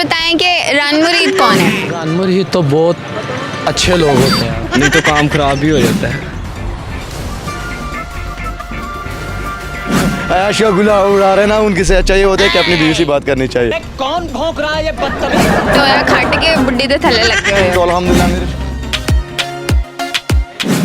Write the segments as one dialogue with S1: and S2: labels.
S1: बताएं कि रन मुरीद कौन है?
S2: रन मुरीद तो बहुत अच्छे लोग होते हैं, नहीं तो काम खराब भी हो जाता है।
S3: ऐश का गुला उड़ा रहे ना, उनकी से अच्छा ये होता है कि अपनी बीवी से बात करनी चाहिए।
S4: कौन भौंक रहा है ये बदतमीज?
S1: तो यार खट के बुड्ढी तो थल्ले लग गए
S3: तो
S1: हो।
S3: अल्हम्दुलिल्लाह मेरे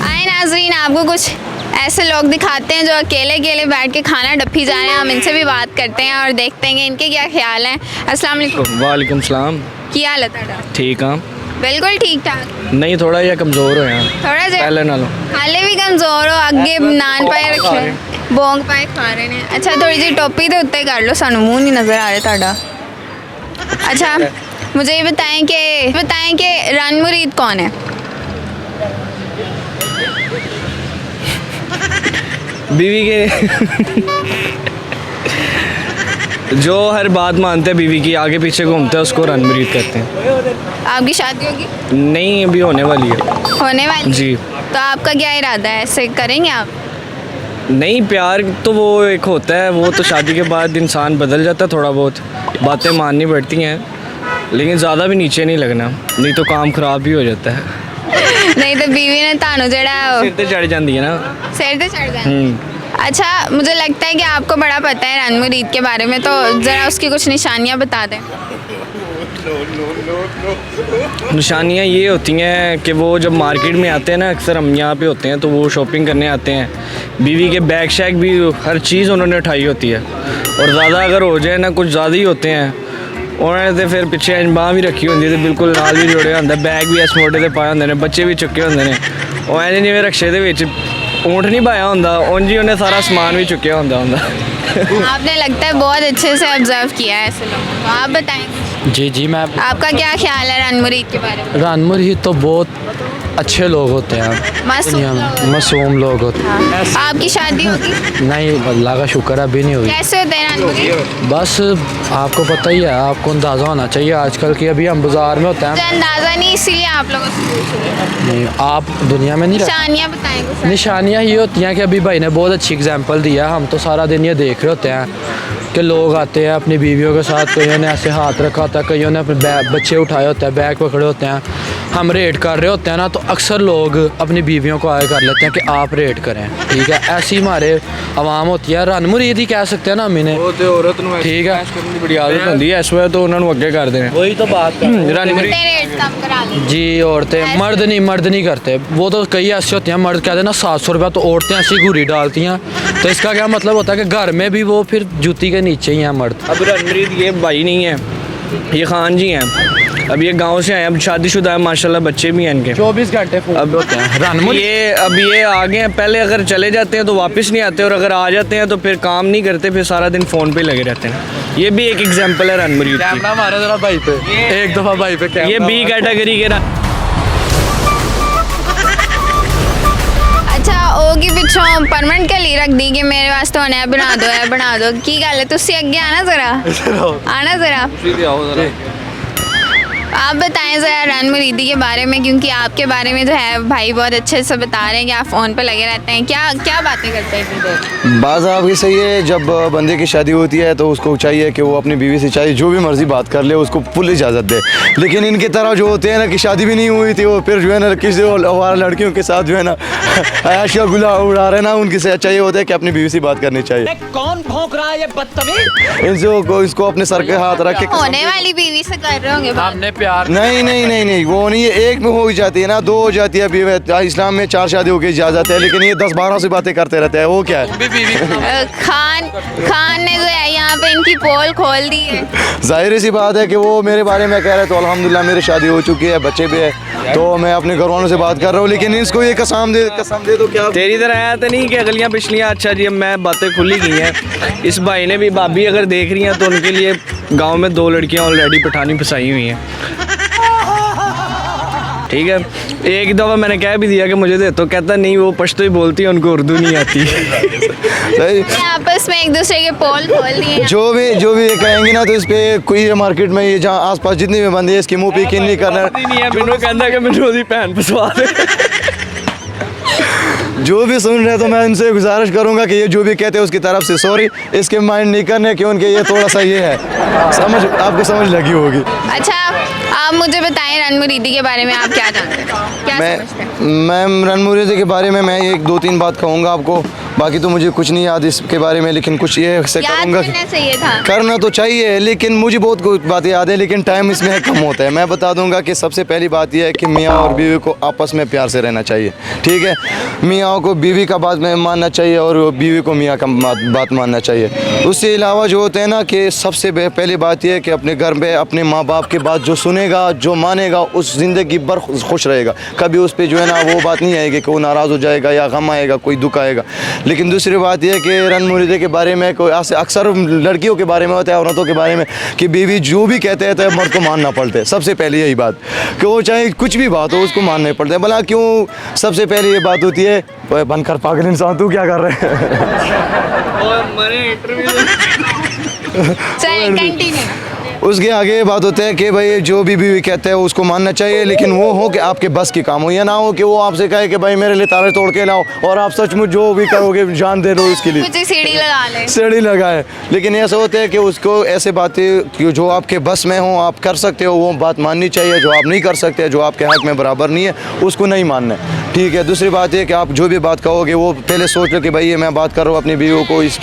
S1: आए नाजरीन, आपको कुछ ऐसे लोग दिखाते हैं जो अकेले अकेले बैठ के खाना डफी जा रहे हैं। हम इनसे भी बात करते हैं और देखते हैं कि इनके क्या ख्याल हैं। अस्सलाम वालेकुम।
S2: वालेकुम सलाम।
S1: की हाल है तुहाडा?
S2: ठीक हाँ।
S1: बिल्कुल ठीक ठाक।
S2: नहीं थोड़ा या कमज़ोर हो यहाँ
S1: थोड़ा जिहा
S2: पहले नालों।
S1: हाले भी कमज़ोर हो, अगे नान पाए रखे, बोंग पाए खा रहे हैं। अच्छा थोड़ी जी टोपी तो उत्ते कर लो, सानू मुंह नहीं नज़र आ रहा तुहाडा। अच्छा मुझे ये बताएं कि रन मुरीद कौन है?
S2: बीवी के जो हर बात मानते हैं बीवी की, आगे पीछे घूमते हैं, उसको रन मुरीद कहते हैं।
S1: आपकी शादी होगी?
S2: नहीं अभी होने वाली है।
S1: होने वाली?
S2: जी।
S1: तो आपका क्या इरादा है, ऐसे करेंगे आप?
S2: नहीं प्यार तो वो एक होता है, वो तो शादी के बाद इंसान बदल जाता है, थोड़ा बहुत बातें माननी पड़ती हैं, लेकिन ज़्यादा भी नीचे नहीं लगना, नहीं तो काम ख़राब भी हो जाता है।
S1: नहीं तो बीवी ने तानू जड़ा
S2: सिर पे चढ़ जाती है ना।
S1: सिर पे चढ़ जाए। अच्छा मुझे लगता है कि आपको बड़ा पता है रन मुरीद के बारे में, तो ज़रा उसकी कुछ निशानियाँ बता दें।
S2: निशानियाँ ये होती हैं कि वो जब मार्केट में आते हैं ना, अक्सर हम यहाँ पे होते हैं तो वो शॉपिंग करने आते हैं, बीवी के बैग शैग भी हर चीज़ उन्होंने उठाई होती है, और ज़्यादा अगर हो जाए ना, कुछ ज़्यादा ही होते हैं, उन्होंने तो फिर पिछे अंबां भी रखी होंगी, तो बिल्कुल नाल भी जोड़े होंगे, बैग भी इस मोटे से पाए होंगे ने, बच्चे भी चुके होंगे ने, और ऐसे जिवें रक्शे दे विच ऊँट नहीं पाया होंदा, उंज ही उन्हें सारा समान भी चुकिया होंदा।
S1: आपने लगता है बहुत अच्छे से ऑब्जर्व किया है ऐसे लोगों को। आप बताएं
S2: जी जी मैं
S1: आपका क्या ख्याल है रन मुरीद के बारे में?
S2: रन मुरीद तो बहुत अच्छे लोग होते हैं,
S1: मासूम
S2: दुनिया में
S1: लोग होते हैं।
S2: मासूम लोग होते हैं।
S1: आपकी शादी होगी?
S2: नहीं अल्लाह का शुक्र है अभी नहीं हुई।
S1: कैसे होते हैं रन मुरीद?
S2: बस आपको पता ही है, आपको अंदाज़ा होना चाहिए आजकल की, अभी हम बाज़ार में होते
S1: मुझे
S2: हैं।
S1: अंदाज़ा नहीं, इसीलिए आप लोगों से पूछ रही हूँ।
S2: नहीं आप दुनिया में नहीं रहते।
S1: निशानियाँ बताएं कुछ।
S2: निशानियाँ ये होती हैं कि अभी भाई ने बहुत अच्छी एग्जांपल दिया, हम तो सारा दिन ये देख रहे होते हैं कि लोग आते हैं अपनी बीवियों के साथ, कईयों ने ऐसे हाथ रखा होता है, कईयों ने अपने बच्चे उठाए होते हैं, बैग पकड़े होते हैं, हम रेट कर रहे होते हैं ना, तो अक्सर लोग अपनी बीवियों को आगे कर लेते हैं कि आप रेट करें, ठीक है। ऐसी हमारे आवाम होती है, रन मुरीद ही कह सकते हैं ना हम इन्हें, ठीक है। बड़ी आदत होती है इस वजह तो उन्होंने अगे कर देना, वही तो बात रन मुरीद।
S1: कितने रेट कम करा लें?
S2: जी औरतें, मर्द नहीं करते, वो तो कई ऐसे होते हैं, मर्द कहते हैं ना 700 रुपया, तो औरतें ऐसी घूरी डालती हैं, तो इसका क्या मतलब होता है कि घर में भी वो फिर जूती के नीचे ही हैं मर्द। अब रन मुरीद ये भाई नहीं है, ये खान जी हैं, अब ये गांव से आए, अब शादीशुदा है माशाल्लाह, बच्चे भी हैं इनके, 24 घंटे अब होते हैं रन मुरीद।
S4: ये अब ये आगे हैं, पहले अगर चले जाते हैं तो वापस नहीं आते, और अगर आ जाते हैं तो फिर काम नहीं करते, फिर सारा दिन फ़ोन पे लगे रहते हैं। ये भी एक एग्जांपल है रन मुरीद की।
S2: कैमरा मारे जरा भाई पे, एक दफ़ा भाई पे कैमरा।
S4: ये बी कैटेगरी के
S1: अच्छा होगी पिछों परमानेंट के लिए रख दी कि मेरे वास्ते होने बना दो की गल है। तुसी अगे आना जरा आप बताएं ज़रा रन मुरीदी के बारे में, क्योंकि आपके बारे में जो है भाई बहुत अच्छे से बता रहे हैं कि आप फ़ोन पे लगे रहते हैं, क्या बातें करते हैं इतनी देर?
S3: बात आपकी सही है, जब बंदे की शादी होती है तो उसको चाहिए कि वो अपनी बीवी से चाहिए जो भी मर्जी बात कर ले, उसको फुल इजाज़त दे। लेकिन इनकी तरह जो होते हैं ना कि शादी भी नहीं हुई थी, वो फिर जो है ना किसी और लड़कियों के साथ जो है ना ऐश का गुला उड़ा रहे ना, उनकी से अच्छा ये होता है कि अपनी बीवी से बात करनी चाहिए।
S4: कौन भौंक रहा है ये बदतमीज?
S3: इसको अपने सर के हाथ रख के
S1: होने वाली बीवी से कर रहे होंगे बात।
S2: हमने प्यार
S3: नहीं वो नहीं है, एक में हो जाती है ना, दो हो जाती है। इस्लाम में 4 शादियों की इजाज़त है, लेकिन ये 10-12 से बातें करते रहते हैं, वो क्या है?
S1: खान ने जो है यहाँ पे इनकी पोल खोल दी है।
S3: जाहिर सी बात है कि वो मेरे बारे में कह रहे, तो अल्हम्दुलिल्लाह मेरी शादी हो चुकी है, बच्चे भी है, तो मैं अपने घर वालों से बात कर रहा हूँ, लेकिन इसको ये कसम दे तो क्या
S4: तेरी तरह है तो नहीं कि अगलियाँ पिछलियाँ। अच्छा जी मैं बातें खुली की हैं, इस भाई ने भी भाभी अगर देख रही हैं तो उनके लिए गांव में 2 लड़कियां ऑलरेडी पठानी फंसाई हुई हैं, ठीक है। एक दफ़ा मैंने कह भी दिया कि मुझे दे, तो कहता नहीं वो पश्तो ही बोलती है, उनको उर्दू नहीं आती।
S1: आपस में एक दूसरे के पोल खोल दिए।
S3: जो भी ये कहेंगे ना, तो इस पे कोई मार्केट में ये जहाँ आसपास जितने भी बंदे इसके मुंह पे यकीन नहीं करना।
S4: नहीं है, मैंने कहना कि मैंने उसकी भैन फंसवा दे।
S3: जो भी सुन रहे हैं तो मैं इनसे गुजारिश करूंगा कि ये जो भी कहते हैं उसकी तरफ से सॉरी, इसके माइंड नहीं करने क्योंकि ये थोड़ा सा ये है, आपको समझ लगी होगी।
S1: अच्छा आप मुझे बताएं रण मुरीदी के बारे में आप क्या जानते हैं, क्या समझते हैं?
S3: मैं रण मुरीदी के बारे में मैं एक दो तीन बात कहूँगा आपको, बाकी तो मुझे कुछ नहीं याद इसके बारे में, लेकिन कुछ ये से
S1: याद
S3: करूँगा
S1: करना चाहिए था।
S3: करना तो चाहिए, लेकिन मुझे बहुत कुछ बातें याद है, लेकिन टाइम इसमें कम होता है। मैं बता दूंगा कि सबसे पहली बात यह है कि मियाँ और बीवी को आपस में प्यार से रहना चाहिए, ठीक है। मियाँ को बीवी का बात में मानना चाहिए और बीवी को मियाँ का बात मानना चाहिए। उससे अलावा जो होते हैं ना कि सबसे पहली बात यह है कि अपने घर में अपने माँ बाप की बात जो सुनेगा, जो मानेगा, उस ज़िंदगी भर खुश रहेगा। कभी उस पर जो है ना वो बात नहीं आएगी कि वो नाराज़ हो जाएगा या गम आएगा, कोई दुख आएगा। लेकिन दूसरी बात यह है कि रण मुरीदी के बारे में कोई अक्सर लड़कियों के बारे में होता है, औरतों के बारे में, कि बीवी जो भी कहते हैं तो मर्द को मानना पड़ता है। सबसे पहले यही बात कि वो चाहे कुछ भी बात हो उसको मानना पड़ता है। भला क्यों सबसे पहले ये बात होती है, बनकर पागल इंसान तू क्या कर रहे हैं।
S4: और मैंने इंटरव्यू
S1: चलिए कंटिन्यू।
S3: उसके आगे ये बात होता है कि भाई जो भी बीवी कहते हैं उसको मानना चाहिए, लेकिन वो हो कि आपके बस की काम हो, या ना हो कि वो आपसे कहे कि भाई मेरे लिए तारे तोड़ के लाओ और आप सचमुच जो भी करोगे जान दे दो उसके लिए,
S1: कुछ सीढ़ी लगा ले,
S3: सीढ़ी लगाए। लेकिन ऐसा होता है कि उसको ऐसे बातें जो आपके बस में हो आप कर सकते हो वो बात माननी चाहिए, जो आप नहीं कर सकते, जो आपके हक में बराबर नहीं है उसको नहीं मानना है, ठीक है। दूसरी बात है कि आप जो भी बात कहोगे वो पहले सोच लो कि भाई ये मैं बात कर रहा हूँ अपनी बीवी को, इस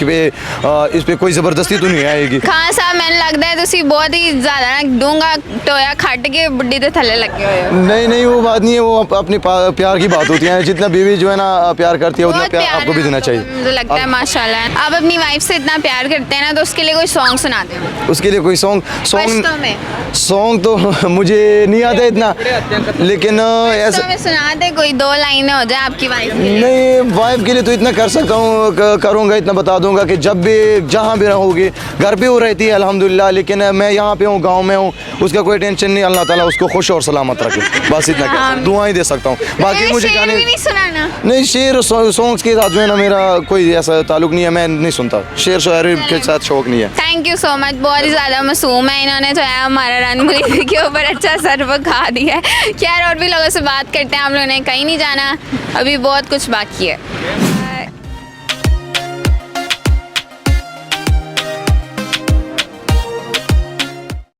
S3: पे कोई ज़बरदस्ती तो नहीं आएगी।
S1: खान साहब मैंने लगता है तुसी बहुत ही ज़्यादा ना डूंगा टोया खट के बुड्ढी ते थल्ले लगे हुए हो।
S3: नहीं वो बात नहीं है, वो अपनी प्यार की बात होती है। जितना बीवी जो है ना प्यार करती है उतना
S1: बहुत
S3: प्यार आपको भी देना चाहिए।
S1: मुझे लगता है माशाल्लाह आप अपनी वाइफ से इतना प्यार करते हैं ना, तो उसके लिए कोई सॉन्ग सुना दे।
S3: उसके लिए कोई सॉन्ग तो मुझे नहीं आता इतना, लेकिन ऐसा
S1: में सुना दे, कोई 2 लाइनें हो जाए आपकी वाइफ के लिए।
S3: नहीं, वाइफ के लिए तो इतना कर सकता हूँ, करूँगा, इतना बता दूंगा कि जब भी जहाँ भी रहोगी, घर पे वो रहती है अल्हम्दुलिल्लाह, लेकिन मैं यहाँ पे हूँ, गाँव में हूँ, उसका कोई टेंशन नहीं, अल्लाह ताला उसको खुश और सलामत रखे, बस इतना कर दुआएं दे सकता हूँ। बाकी मुझे गाने
S1: भी नहीं सुनाना।
S3: नहीं, शेर सॉन्ग्स के साथ जो है ना मेरा कोई ऐसा ताल्लुक नहीं है, मैं नहीं सुनता, शेर शायरी के साथ शौक नहीं है।
S1: थैंक यू सो मच, बहुत ही ज़्यादा मासूम है, इन्होंने जो है हमारा रण मुरीदी के ऊपर अच्छा सर्व खा दिया है। खैर और भी लोगों से बात करते हैं, हम लोगों ने कहीं नहीं जाना, अभी बहुत कुछ बाकी है।